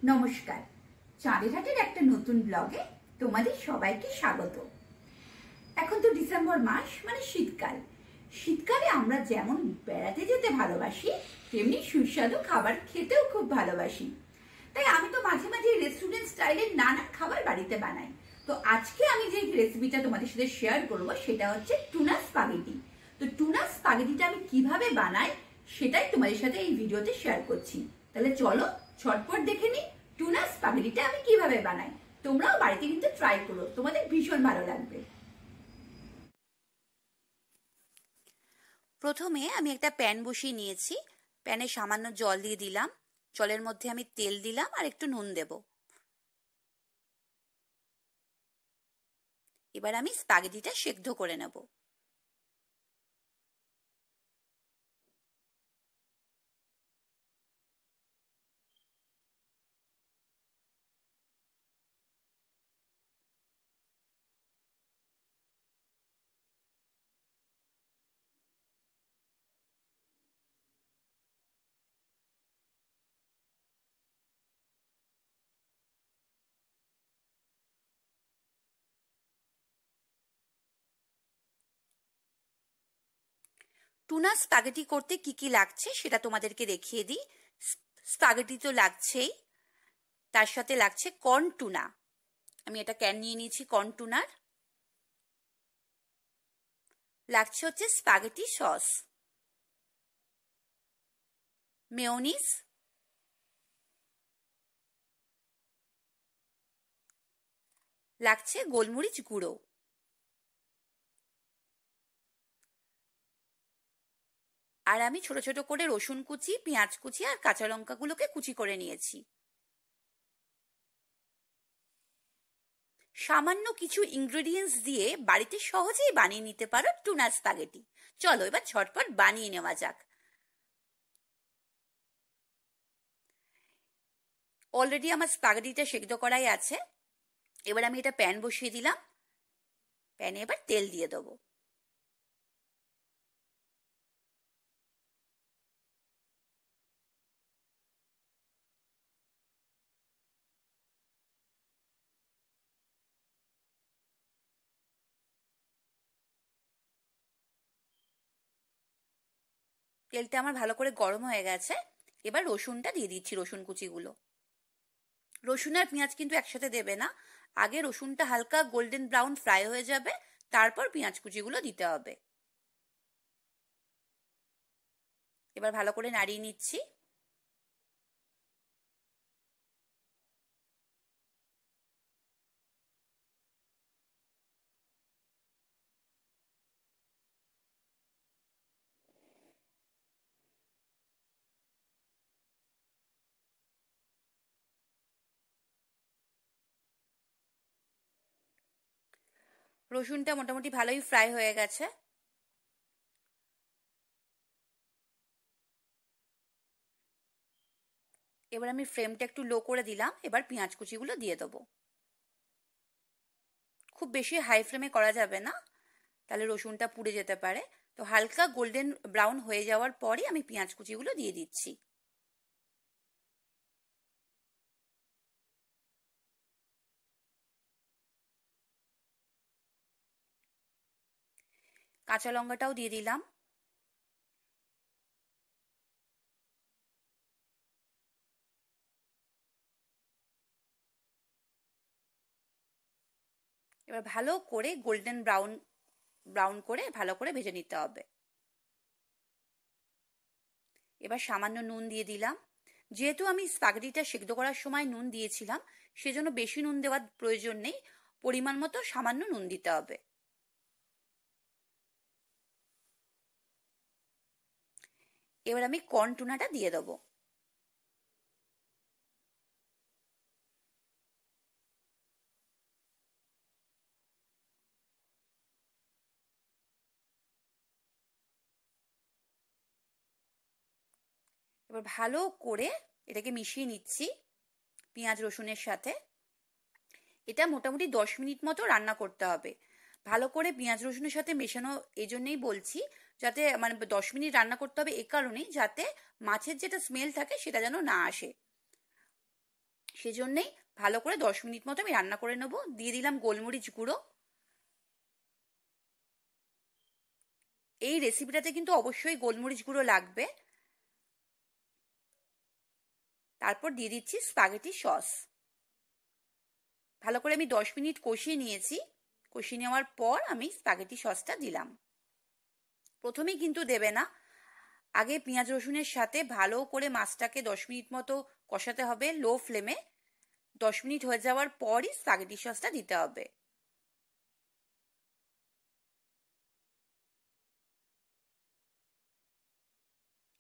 নমস্কার, চাঁদের হাটের একটা নতুন ব্লগে তোমাদের সবাইকে স্বাগত। এখন তো ডিসেম্বর মাস, মানে শীতকাল। শীতকালে আমরা যেমন বেড়াতে যেতে ভালোবাসি, তেমনি সুস্বাদু খাবার খেতেও খুব ভালোবাসি। তাই আমি তো মাঝে মাঝে রেস্টুরেন্ট স্টাইলের নানা খাবার বাড়িতে বানাই। তো আজকে আমি যে রেসিপিটা তোমাদের সাথে শেয়ার করব সেটা হচ্ছে টুনা স্পাগেটি। তো টুনা স্পাগেটিটা আমি কিভাবে বানাই সেটাই তোমাদের সাথে এই ভিডিওতে শেয়ার করছি। তাহলে চলো ঝটপট দেখে নিই টুনা স্পাগেটিটা আমি কিভাবে বানাই। তোমরাও বাড়িতে কিন্তু ট্রাই করো, তোমাদের ভীষণ ভালো লাগবে। প্রথমে আমি একটা প্যান বসিয়ে নিয়েছি। প্যানে সামান্য জল দিয়ে দিলাম। জলের মধ্যে আমি তেল দিলাম আর একটু নুন দেব। এবার আমি স্পাগেটিটা সেদ্ধ করে নেব। টুনা স্পাগেটি করতে কি কি লাগছে সেটা তোমাদেরকে দেখিয়ে দিই। স্পাগেটি তো লাগছেই, তার সাথে লাগছে কর্ন টুনা। আমি একটা ক্যান নিয়ে নিয়েছি কর্ন টুনার। লাগছে হচ্ছে স্পাগেটি সস, মেয়োনিজ, লাগছে গোলমরিচ গুঁড়ো। আর আমি ছোট ছোট করে রসুন কুচি, পেঁয়াজ কুচি আর কাঁচা লঙ্কাগুলোকে কুচি করে নিয়েছি। সামান্য কিছু ইনগ্রেডিয়েন্টস দিয়ে বাড়িতে সহজেই বানিয়ে নিতে পারো টুনা স্পাগেটি। চলো এবার ঝটপট বানিয়ে নেওয়া যাক। অলরেডি আমার স্পাগেটিটা সেদ্ধ করাই আছে। এবার আমি এটা প্যান বসিয়ে দিলাম। প্যানে এবার তেল দিয়ে দেবো। তেলটা আমার ভালো করে গরম হয়ে গেছে। এবার রসুনটা দিয়ে দিচ্ছি, রসুন কুচিগুলো। রসুন আর পেঁয়াজ কিন্তু একসাথে দেবে না, আগে রসুনটা হালকা গোল্ডেন ব্রাউন ফ্রাই হয়ে যাবে, তারপর পেঁয়াজ কুচিগুলো দিতে হবে। এবার ভালো করে নাড়িয়ে নিচ্ছি। রসুনটা মোটামুটি ভালোই ফ্রাই হয়ে গেছে। এবার আমি ফ্লেমটা একটু লো করে দিলাম। এবার পেঁয়াজ কুচিগুলো দিয়ে দেবো। খুব বেশি হাই ফ্লেমে করা যাবে না, তাহলে রসুনটা পুড়ে যেতে পারে। তো হালকা গোল্ডেন ব্রাউন হয়ে যাওয়ার পরই আমি পেঁয়াজ কুচিগুলো দিয়ে দিচ্ছি। কাঁচা লঙ্কাটাও দিয়ে দিলাম। এবার ভালো করে গোল্ডেন ব্রাউন ব্রাউন করে ভালো করে ভেজে নিতে হবে। এবার সামান্য নুন দিয়ে দিলাম। যেহেতু আমি স্পাগেটিটা সেদ্ধ করার সময় নুন দিয়েছিলাম, সেজন্য বেশি নুন দেওয়ার প্রয়োজন নেই, পরিমাণ মতো সামান্য নুন দিতে হবে। এবার আমি কর্ন টুনাটা দিয়ে দেবো। এবার ভালো করে এটাকে মিশিয়ে নিচ্ছি পেঁয়াজ রসুনের সাথে। এটা মোটামুটি 10 মিনিট মতো রান্না করতে হবে। ভালো করে পেঁয়াজ রসুনের সাথে মেশানো এই জন্যই বলছি, যাতে মানে 10 মিনিট রান্না করতে হবে এ কারণেই, যাতে মাছের যেটা স্মেল থাকে সেটা যেন না আসে। সেজন্যই ভালো করে 10 মিনিট মতো আমি রান্না করে নেবো। দিয়ে দিলাম গোলমরিচ গুঁড়ো। এই রেসিপিটাতে কিন্তু অবশ্যই গোলমরিচ গুঁড়ো লাগবে। তারপর দিয়ে দিচ্ছি স্পাগেটি সস। ভালো করে আমি 10 মিনিট কষিয়ে নিয়েছি। কষিয়ে নেওয়ার পর আমি স্পাগেটি সসটা দিলাম। প্রথমেই কিন্তু দেবে না, আগে পেঁয়াজ রসুনের সাথে ভালো করে মাছটাকে 10 মিনিট মতো কষাতে হবে লো ফ্লেমে। 10 মিনিট হয়ে যাওয়ার পরই স্পাগেটি সসটা দিতে হবে।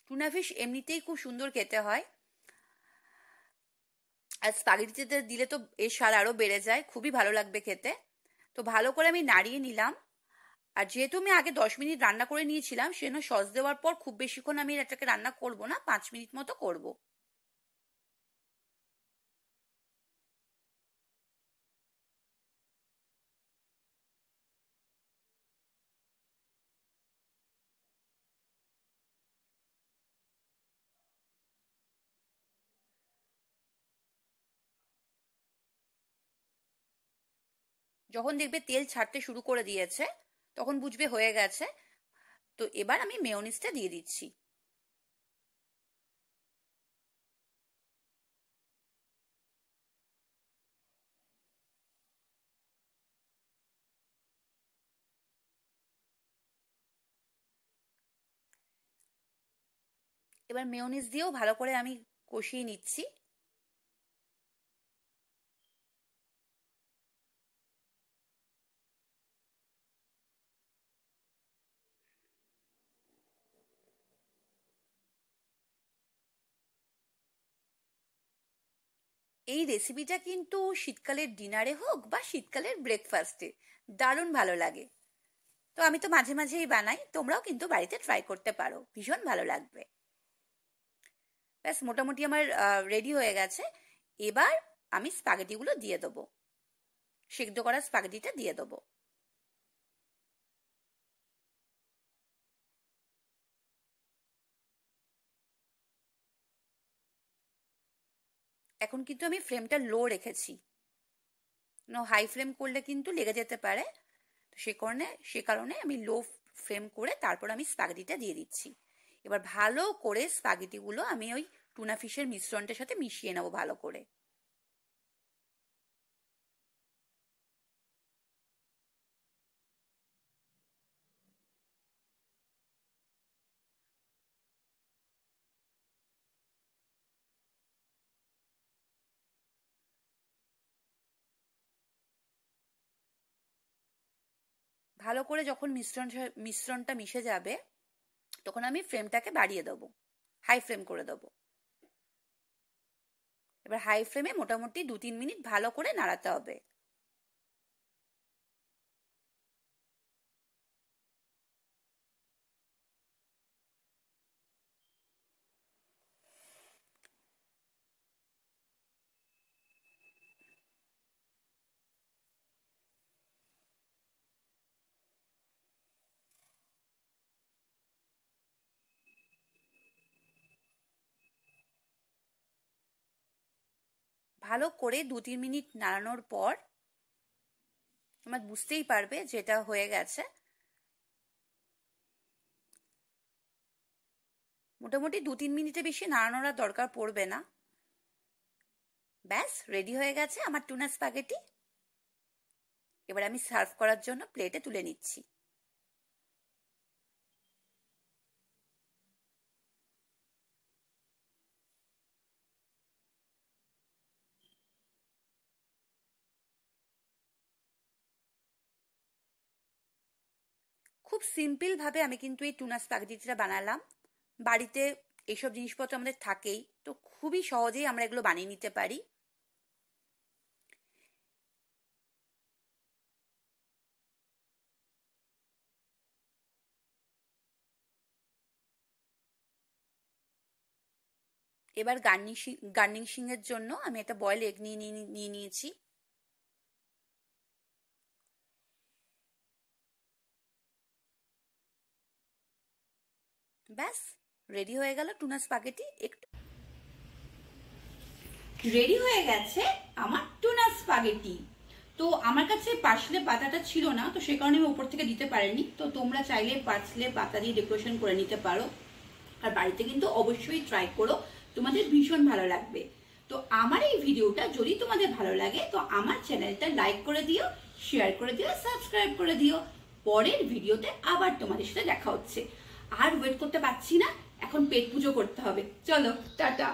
টুনা ফিশ এমনিতেই খুব সুন্দর খেতে হয়, আর স্পাগেটিতে দিলে তো এর স্বাদ আরও বেড়ে যায়, খুবই ভালো লাগবে খেতে। তো ভালো করে আমি নাড়িয়ে নিলাম। আর যেহেতু আমি আগে 10 মিনিট রান্না করে নিয়েছিলাম, সেজন্য সস দেওয়ার পর খুব বেশিক্ষণ আমি এটাকে রান্না করব না, 5 মিনিট মতো করব। যখন দেখবে তেল ছাড়তে শুরু করে দিয়েছে, তখন বুঝবে হয়ে গেছে। তো এবার আমি মেয়োনিজটা দিয়ে দিচ্ছি। এবার মেয়োনিজ দিয়েও ভালো করে আমি কষিয়ে নিচ্ছি। এই রেসিপিটা কিন্তু শীতকালের ডিনারে হোক বা শীতকালের ব্রেকফাস্টে দারুণ ভালো লাগে। তো আমি তো মাঝে মাঝেই বানাই, তোমরাও কিন্তু বাড়িতে ট্রাই করতে পারো, ভীষণ ভালো লাগবে। ব্যাস মোটামুটি আমার রেডি হয়ে গেছে। এবার আমি স্পাগেটিগুলো দিয়ে দেবো, সেদ্ধ করা স্পাগেটিটা দিয়ে দেবো। এখন কিন্তু আমি ফ্লেমটা লো রেখেছি, হাই ফ্লেম করলে কিন্তু লেগে যেতে পারে। সে কারণে আমি লো ফ্লেম করে তারপর আমি স্পাগেটিটা দিয়ে দিচ্ছি। এবার ভালো করে স্পাগেটিগুলো আমি ওই টুনা ফিশের মিশ্রণটার সাথে মিশিয়ে নেবো ভালো করে। ভালো করে যখন মিশ্রণটা মিশে যাবে, তখন আমি ফ্লেমটাকে বাড়িয়ে দেবো, হাই ফ্লেম করে দেবো। এবার হাই ফ্লেমে মোটামুটি 2-3 মিনিট ভালো করে নাড়াতে হবে। ভালো করে 2-3 মিনিট নাড়ানোর পর তোমার বুঝতেই পারবে যেটা হয়ে গেছে। মোটামুটি 2-3 মিনিটে বেশি নাড়ানোর আর দরকার পড়বে না। ব্যাস রেডি হয়ে গেছে আমার টুনা স্পাগেটি। এবার আমি সার্ভ করার জন্য প্লেটে তুলে নিচ্ছি। খুব সিম্পল ভাবে আমি কিন্তু এই টুনা স্পাগেটিটা বানালাম। বাড়িতে এইসব জিনিসপত্র আমাদের থাকেই, তো খুবই সহজেই আমরা এগুলো বানিয়ে নিতে পারি। এবার গার্নিশিং এর জন্য আমি একটা বয়েল এগ নিয়ে নিয়েছি। ব্যাস রেডি হয়ে গেল টুনা স্পাগেটি। একটু রেডি হয়ে গেছে আমার টুনা স্পাগেটি। তো আমার কাছে পার্সলে পাতাটা ছিল না, তো সে কারণে আমি উপর থেকে দিতে পারিনি। তো তোমরা চাইলে পার্সলে পাতা দিয়ে ডেকোরেশন করে নিতে পারো, আর বাড়িতে কিন্তু অবশ্যই ট্রাই করো, তোমাদের ভীষণ ভালো লাগবে। তো আমার এই ভিডিওটা যদি তোমাদের ভালো লাগে তো আমার চ্যানেলটা লাইক করে দিও, শেয়ার করে দিও, সাবস্ক্রাইব করে দিও। পরের ভিডিওতে আবার তোমাদের সাথে দেখা হচ্ছে। আর ওয়েট করতে পারছি না, এখন পেট পুজো করতে হবে। চলো টাটা।